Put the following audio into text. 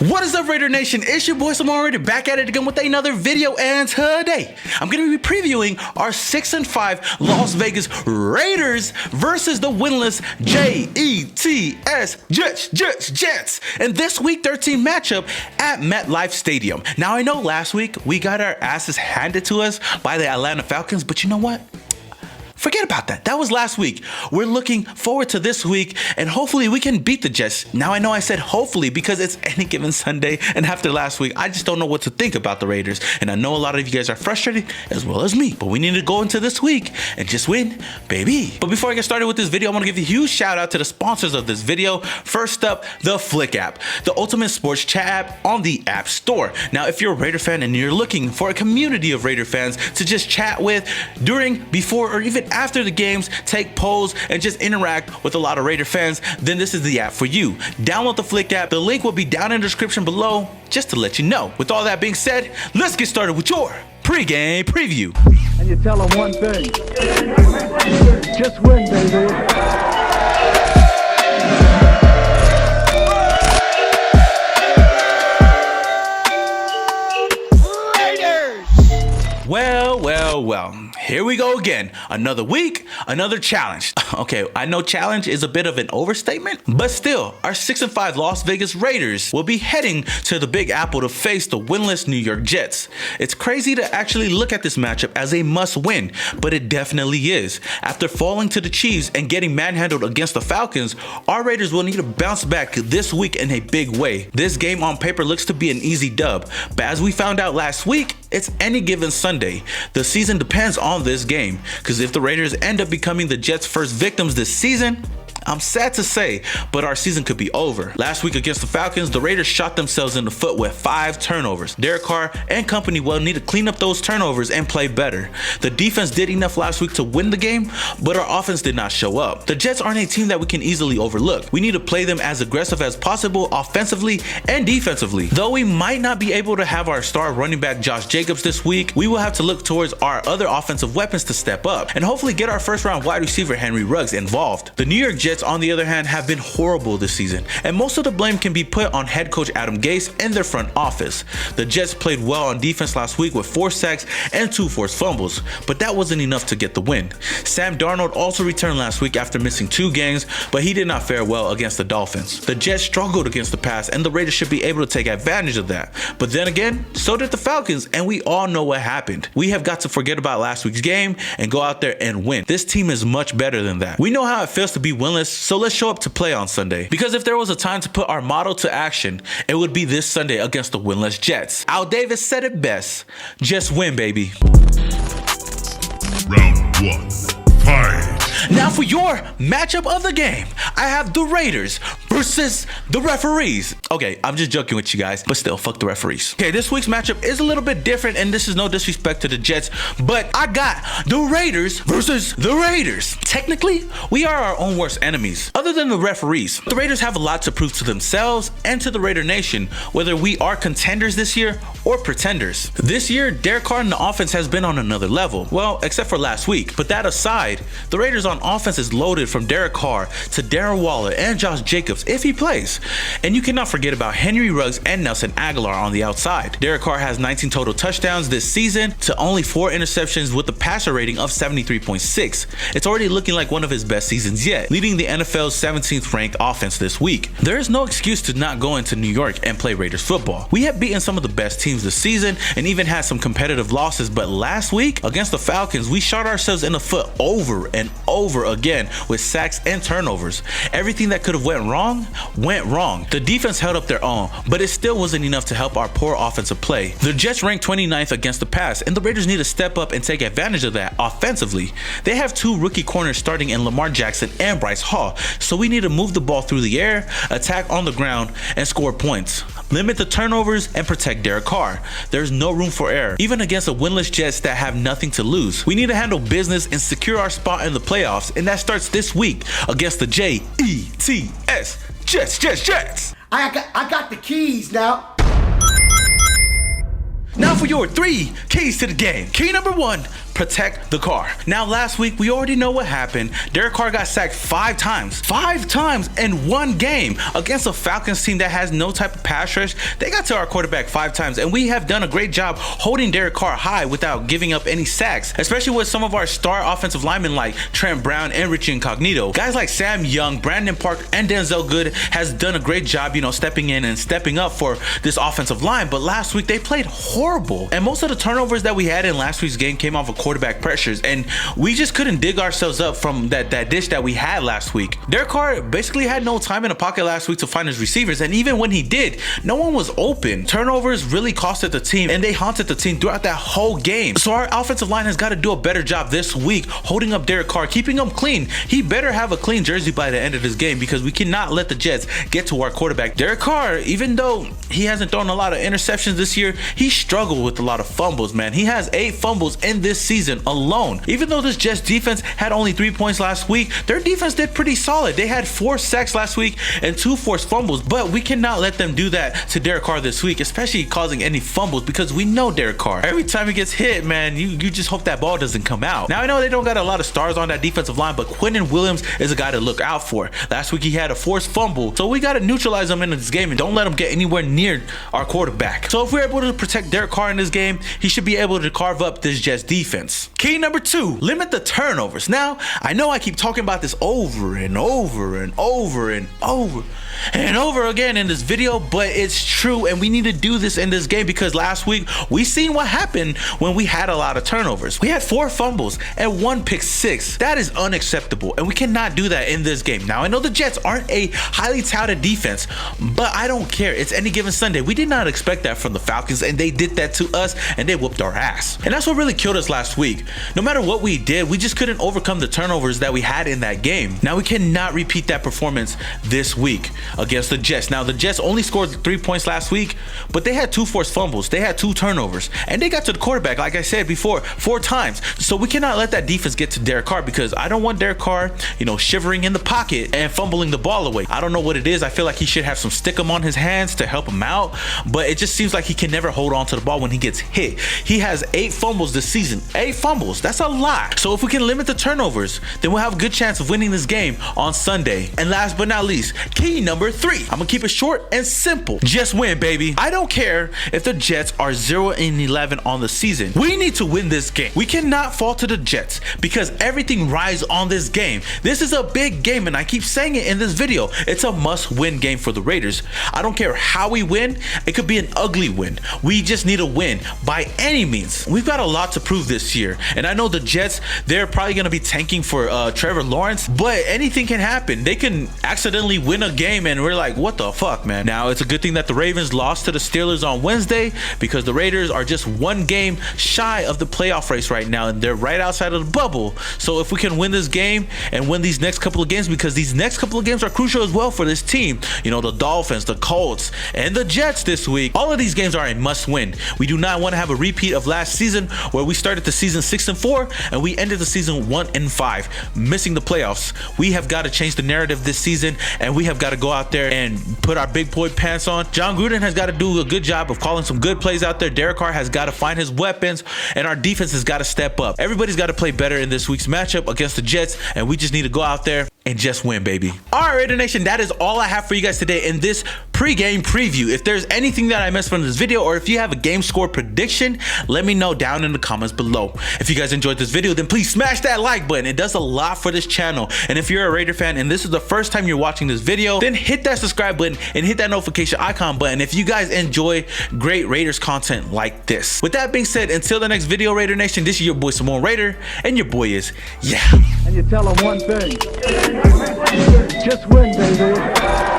What is up, Raider Nation? It's your boy Simone Raider back at it again with another video, and today I'm going to be previewing our 6-5 Las Vegas Raiders versus the winless Jets in this Week 13 matchup at MetLife Stadium. Now, I know last week we got our asses handed to us by the Atlanta Falcons, but you know what? Forget about that. That was last week. We're looking forward to this week, and hopefully we can beat the Jets. Now, I know I said hopefully because it's any given Sunday, and after last week, I just don't know what to think about the Raiders. And I know a lot of you guys are frustrated, as well as me, but we need to go into this week and just win, baby. But before I get started with this video, I want to give a huge shout out to the sponsors of this video. First up, the Flick app, the ultimate sports chat app on the App Store. Now, if you're a Raider fan and you're looking for a community of Raider fans to just chat with during, before, or even after the games, take polls, and just interact with a lot of Raider fans, then this is the app for you. Download the Flick app. The link will be down in the description below, just to let you know. With all that being said, let's get started with your pregame preview. And you tell them one thing: just win, baby. Well, here we go again. Another week, another challenge. Okay, I know challenge is a bit of an overstatement, but still, our 6-5 Las Vegas Raiders will be heading to the Big Apple to face the winless New York Jets. It's crazy to actually look at this matchup as a must-win, but it definitely is. After falling to the Chiefs and getting manhandled against the Falcons, our Raiders will need to bounce back this week in a big way. This game on paper looks to be an easy dub, but as we found out last week, it's any given Sunday. The season depends on this game, because if the Raiders end up becoming the Jets' first victims this season, I'm sad to say, but our season could be over. Last week against the Falcons, the Raiders shot themselves in the foot with 5 turnovers. Derek Carr and company will need to clean up those turnovers and play better. The defense did enough last week to win the game, but our offense did not show up. The Jets aren't a team that we can easily overlook. We need to play them as aggressive as possible offensively and defensively. Though we might not be able to have our star running back Josh Jacobs this week, we will have to look towards our other offensive weapons to step up and hopefully get our first-round wide receiver Henry Ruggs involved. The New York Jets, on the other hand, have been horrible this season, and most of the blame can be put on head coach Adam Gase and their front office. The Jets played well on defense last week with 4 sacks and 2 forced fumbles, but that wasn't enough to get the win. Sam Darnold also returned last week after missing 2 games, but he did not fare well against the Dolphins. The Jets struggled against the pass, and the Raiders should be able to take advantage of that. But then again, so did the Falcons, and we all know what happened. We have got to forget about last week's game and go out there and win. This team is much better than that. We know how it feels to be winless, so let's show up to play on Sunday. Because if there was a time to put our motto to action, it would be this Sunday against the winless Jets. Al Davis said it best: just win, baby. Round 1, fight. Now for your matchup of the game, I have the Raiders versus the referees. Okay, I'm just joking with you guys, but still, fuck the referees. Okay, this week's matchup is a little bit different, and this is no disrespect to the Jets, but I got the Raiders versus the Raiders. Technically, we are our own worst enemies, other than the referees. The Raiders have a lot to prove to themselves and to the Raider Nation, whether we are contenders this year or pretenders. This year, Derek Carr and the offense has been on another level. Well, except for last week. But that aside, the Raiders on offense is loaded from Derek Carr to Darren Waller and Josh Jacobs if he plays. And you cannot forget about Henry Ruggs and Nelson Aguilar on the outside. Derek Carr has 19 total touchdowns this season to only 4 interceptions with a passer rating of 73.6. It's already looking like one of his best seasons yet, leading the NFL's 17th ranked offense this week. There is no excuse to not go into New York and play Raiders football. We have beaten some of the best teams this season and even had some competitive losses, but last week against the Falcons, we shot ourselves in the foot over and over again with sacks and turnovers. Everything that could have went wrong. The defense held up their own, but it still wasn't enough to help our poor offensive play. The Jets ranked 29th against the pass, and the Raiders need to step up and take advantage of that offensively. They have 2 rookie corners starting in Lamar Jackson and Bryce Hall, so we need to move the ball through the air, attack on the ground, and score points. Limit the turnovers and protect Derek Carr. There's no room for error, even against a winless Jets that have nothing to lose. We need to handle business and secure our spot in the playoffs, and that starts this week against the Jets. Jets. I got the keys now. Now for your 3 keys to the game. Key number 1, protect the car. Now, last week, we already know what happened. Derek Carr got sacked 5 times. 5 times in one game against a Falcons team that has no type of pass rush. They got to our quarterback 5 times, and we have done a great job holding Derek Carr high without giving up any sacks, especially with some of our star offensive linemen like Trent Brown and Richie Incognito. Guys like Sam Young, Brandon Park, and Denzel Good has done a great job, stepping in and stepping up for this offensive line. But last week, they played horrible. And most of the turnovers that we had in last week's game came off of quarterback pressures. And we just couldn't dig ourselves up from that dish that we had last week. Derek Carr basically had no time in the pocket last week to find his receivers. And even when he did, no one was open. Turnovers really costed the team, and they haunted the team throughout that whole game. So our offensive line has got to do a better job this week holding up Derek Carr, keeping him clean. He better have a clean jersey by the end of this game because we cannot let the Jets get to our quarterback. Derek Carr, even though he hasn't thrown a lot of interceptions this year, he struggled with a lot of fumbles, man. He has 8 fumbles in this season alone. Even though this Jets defense had only 3 points last week, their defense did pretty solid. They had 4 sacks last week and 2 forced fumbles, but we cannot let them do that to Derek Carr this week, especially causing any fumbles, because we know Derek Carr. Every time he gets hit, man, you just hope that ball doesn't come out. Now, I know they don't got a lot of stars on that defensive line, but Quentin Williams is a guy to look out for. Last week, he had a forced fumble, so we got to neutralize him in this game and don't let him get anywhere near our quarterback. So if we're able to protect Derek Carr in this game, he should be able to carve up this Jets defense. Key number 2, limit the turnovers. Now, I know I keep talking about this over and over and over and over and over again in this video, but it's true, and we need to do this in this game because last week we seen what happened when we had a lot of turnovers. We had 4 fumbles and 1 pick 6. That is unacceptable, and we cannot do that in this game. Now, I know the Jets aren't a highly touted defense, but I don't care. It's any given Sunday. We did not expect that from the Falcons, and they did that to us, and they whooped our ass. And that's what really killed us last week. No matter what we did, we just couldn't overcome the turnovers that we had in that game. Now, we cannot repeat that performance this week against the Jets. Now, the Jets only scored 3 points last week, but they had 2 forced fumbles. They had 2 turnovers, and they got to the quarterback, like I said before, 4 times. So we cannot let that defense get to Derek Carr because I don't want Derek Carr, shivering in the pocket and fumbling the ball away. I don't know what it is. I feel like he should have some stickum on his hands to help him out, but it just seems like he can never hold on to the ball when he gets hit. He has 8 fumbles this season. 8 fumbles. That's a lot. So if we can limit the turnovers, then we'll have a good chance of winning this game on Sunday. And last but not least, key number 3. I'm gonna keep it short and simple. Just win, baby. I don't care if the Jets are 0-11 on the season. We need to win this game. We cannot fall to the Jets because everything rides on this game. This is a big game, and I keep saying it in this video. It's a must-win game for the Raiders. I don't care how we win. It could be an ugly win. We just need a win by any means. We've got a lot to prove this year, and I know the Jets, they're probably gonna be tanking for Trevor Lawrence, but anything can happen. They can accidentally win a game, and we're like, what the fuck, man? Now, it's a good thing that the Ravens lost to the Steelers on Wednesday because the Raiders are just 1 game shy of the playoff race right now, and they're right outside of the bubble. So if we can win this game and win these next couple of games, because these next couple of games are crucial as well for this team. The Dolphins, the Colts, and the Jets this week. All of these games are a must win. We do not want to have a repeat of last season where we started the season 6-4 and we ended the season 1-5, missing the playoffs. We have got to change the narrative this season, and we have got to go out there and put our big boy pants on. John Gruden has got to do a good job of calling some good plays out there. Derek Carr has got to find his weapons, and our defense has got to step up. Everybody's got to play better in this week's matchup against the Jets, and we just need to go out there and just win, baby. All right, Raider Nation, that is all I have for you guys today in this pre-game preview. If there's anything that I missed from this video, or if you have a game score prediction, let me know down in the comments below. If you guys enjoyed this video, then please smash that like button. It does a lot for this channel. And if you're a Raider fan and this is the first time you're watching this video, then hit that subscribe button and hit that notification icon button if you guys enjoy great Raiders content like this. With that being said, until the next video, Raider Nation, this is your boy Simone Raider, and your boy is And you tell them one thing. Just win, baby.